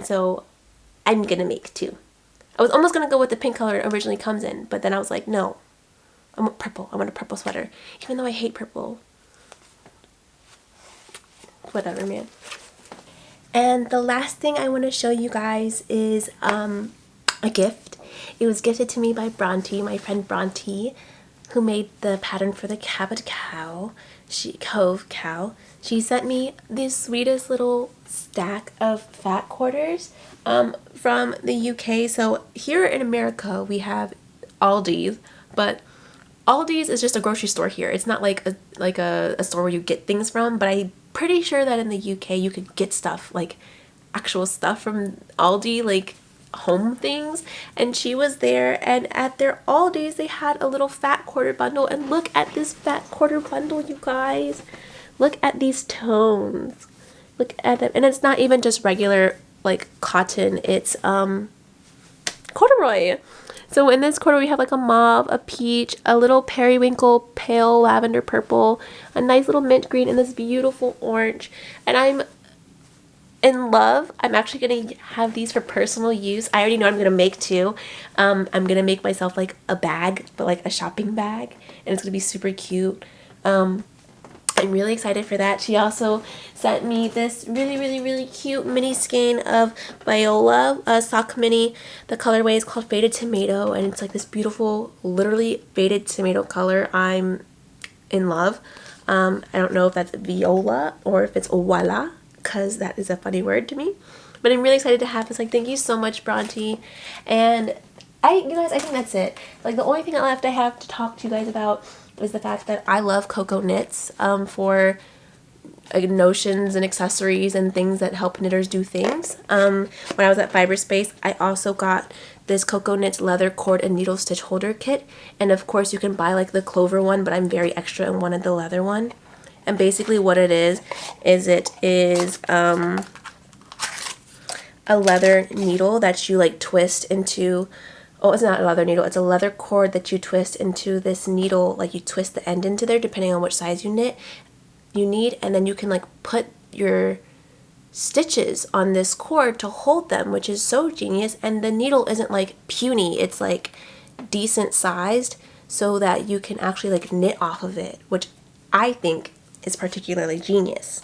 so I'm gonna make two. I was almost gonna go with the pink color it originally comes in, but then I was like, no, I want purple. I want a purple sweater, even though I hate purple. Whatever, man. And the last thing I want to show you guys is a gift. It was gifted to me by Bronte, my friend Bronte, who made the pattern for the Cabot cow, Cove Cow. She sent me the sweetest little stack of fat quarters from the UK. So here in America we have Aldi's, but Aldi's is just a grocery store here. It's not like a store where you get things from, but I'm pretty sure that in the UK you could get stuff, like actual stuff from Aldi, like home things. And she was there, and at their Aldi's they had a little fat quarter bundle, and look at this fat quarter bundle, you guys. Look at these tones. Look at them. And it's not even just regular like cotton, it's corduroy. So in this quarter we have like a mauve, a peach, a little periwinkle, pale lavender purple, a nice little mint green, and this beautiful orange. And I'm in love. I'm actually going to have these for personal use. I already know I'm going to make two. I'm going to make myself like a bag, but like a shopping bag, and it's going to be super cute. I'm really excited for that. She also sent me this really cute mini skein of Viola sock mini. The colorway is called Faded Tomato, and it's like this beautiful, literally faded tomato color. I'm in love. I don't know if that's Viola or if it's Voila, because that is a funny word to me. But I'm really excited to have this. Like, thank you so much, Bronte. And you guys, I think that's it. Like, the only thing left I have to talk to you guys about is the fact that I love Coco Knits for notions and accessories and things that help knitters do things. When I was at Fiber Space, I also got this Coco Knits leather cord and needle stitch holder kit, and of course you can buy like the clover one, but I'm very extra and wanted the leather one. And basically what it is it is a leather needle that you like twist into. Oh, it's not a leather needle, it's a leather cord that you twist into this needle. Like, you twist the end into there depending on which size you need, and then you can like put your stitches on this cord to hold them, which is so genius. And the needle isn't like puny, it's like decent sized, so that you can actually like knit off of it, which I think is particularly genius.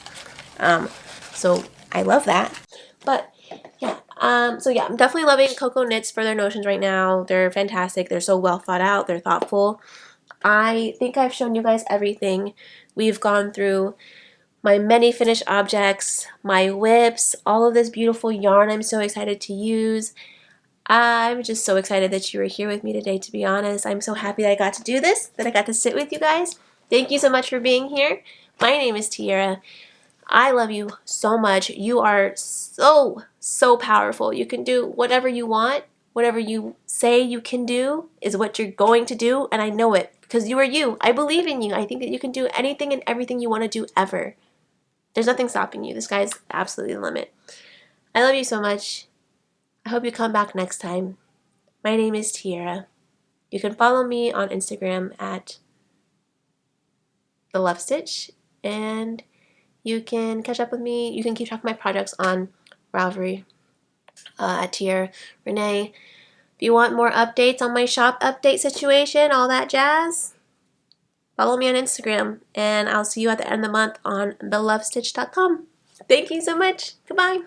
So I love that. But yeah, so yeah, I'm definitely loving Coco Knits for their notions right now. They're fantastic. They're so well thought out. They're thoughtful. I think I've shown you guys everything. We've gone through my many finished objects, my whips, all of this beautiful yarn I'm so excited to use. I'm just so excited that you were here with me today, to be honest. I'm so happy that I got to do this, that I got to sit with you guys. Thank you so much for being here. My name is Tiara. I love you so much. You are so powerful. You can do whatever you want. Whatever you say you can do is what you're going to do, and I know it because you are you. I believe in you. I think that you can do anything and everything you want to do ever. There's nothing stopping you. The sky's absolutely the limit. I love you so much. I hope you come back next time. My name is Tiara. You can follow me on Instagram at The Love Stitch, and you can catch up with me. You can keep track of my projects on Ravelry at Tiara Renee. If you want more updates on my shop update situation, all that jazz, follow me on Instagram, and I'll see you at the end of the month on thelovestitch.com. Thank you so much. Goodbye.